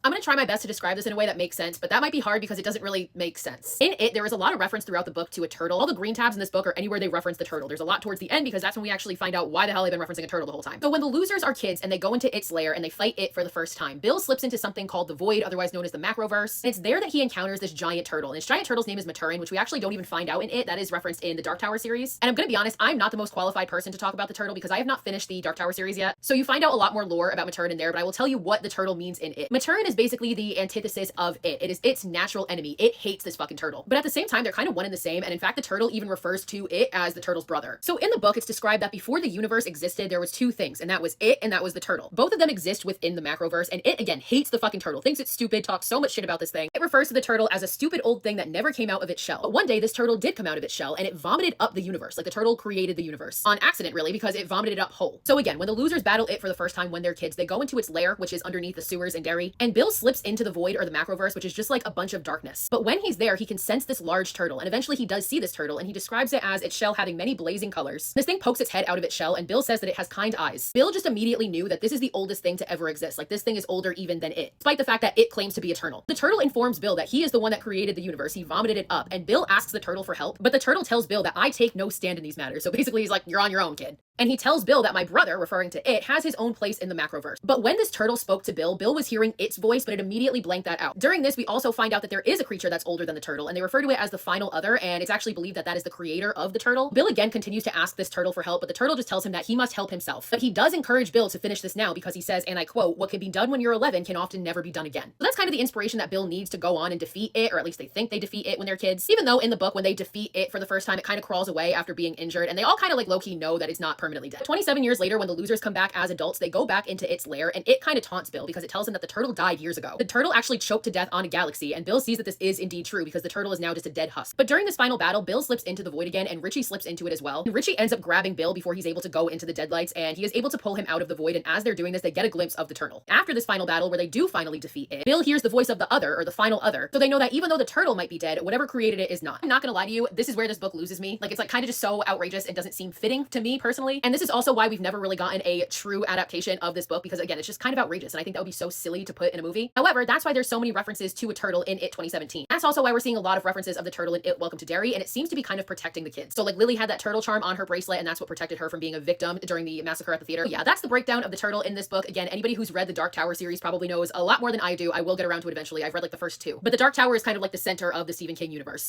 I'm gonna try my best to describe this in a way that makes sense, but that might be hard because it doesn't really make sense. In it, there is a lot of reference throughout the book to a turtle. All the green tabs in this book are anywhere they reference the turtle. There's a lot towards the end because that's when we actually find out why the hell they've been referencing a turtle the whole time. So when the losers are kids and they go into its lair and they fight it for the first time, Bill slips into something called the Void, otherwise known as the Macroverse. And it's there that he encounters this giant turtle. And this giant turtle's name is Maturin, which we actually don't even find out in it. That is referenced in the Dark Tower series. And I'm gonna be honest, I'm not the most qualified person to talk about the turtle because I have not finished the Dark Tower series yet. So you find out a lot more lore about Maturin in there, but I will tell you what the turtle means in it. Maturin is basically the antithesis of it. It is its natural enemy. It hates this fucking turtle. But at the same time, they're kind of one and the same. And in fact, the turtle even refers to it as the turtle's brother. So in the book, it's described that before the universe existed, there was two things, and that was it and that was the turtle. Both of them exist within the Macroverse, and it again hates the fucking turtle, thinks it's stupid, talks so much shit about this thing. It refers to the turtle as a stupid old thing that never came out of its shell. But one day, this turtle did come out of its shell, and it vomited up the universe. Like the turtle created the universe on accident, really, because it vomited it up whole. So again, when the losers battle it for the first time when they're kids, they go into its lair, which is underneath the sewers in Derry, and Bill slips into the Void or the Macroverse, which is just like a bunch of darkness. But when he's there, he can sense this large turtle, and eventually he does see this turtle, and he describes it as its shell having many blazing colors. This thing pokes its head out of its shell, and Bill says that it has kind eyes. Bill just immediately knew that this is the oldest thing to ever exist. Like this thing is older even than it, despite the fact that it claims to be eternal. The turtle informs Bill that he is the one that created the universe. He vomited it up, and Bill asks the turtle for help, but the turtle tells Bill that I take no stand in these matters. So basically he's like, you're on your own, kid. And he tells Bill that my brother, referring to it, has his own place in the Macroverse. But when this turtle spoke to Bill, Bill was hearing its voice, but it immediately blanked that out. During this, we also find out that there is a creature that's older than the turtle, and they refer to it as the final other, and it's actually believed that that is the creator of the turtle. Bill again continues to ask this turtle for help, but the turtle just tells him that he must help himself. But he does encourage Bill to finish this now because he says, and I quote, what can be done when you're 11 can often never be done again. So that's kind of the inspiration that Bill needs to go on and defeat it, or at least they think they defeat it when they're kids. Even though in the book, when they defeat it for the first time, it kind of crawls away after being injured, and they all kind of like low-key know that it's not permanently dead. 27 years later, when the losers come back as adults, they go back into its lair, and it kind of taunts Bill because it tells him that the turtle died years ago. The turtle actually choked to death on a galaxy, and Bill sees that this is indeed true because the turtle is now just a dead husk. But during this final battle, Bill slips into the Void again, and Richie slips into it as well. And Richie ends up grabbing Bill before he's able to go into the deadlights, and he is able to pull him out of the Void, and as they're doing this, they get a glimpse of the turtle. After this final battle, where they do finally defeat it, Bill hears the voice of the other, or the final other, so they know that even though the turtle might be dead, whatever created it is not. I'm not gonna lie to you, this is where this book loses me. Like, it's like kind of just so outrageous and doesn't seem fitting to me personally, and this is also why we've never really gotten a true adaptation of this book, because again, it's just kind of outrageous, and I think that would be so silly to put in a movie. However, that's why there's so many references to a turtle in It 2017. That's also why we're seeing a lot of references of the turtle in It Welcome to Derry, and it seems to be kind of protecting the kids. So like Lily had that turtle charm on her bracelet, and that's what protected her from being a victim during the massacre at the theater. But yeah, that's the breakdown of the turtle in this book. Again, anybody who's read the Dark Tower series probably knows a lot more than I do. I will get around to it eventually. I've read like the first two, but the Dark Tower is kind of like the center of the Stephen King universe.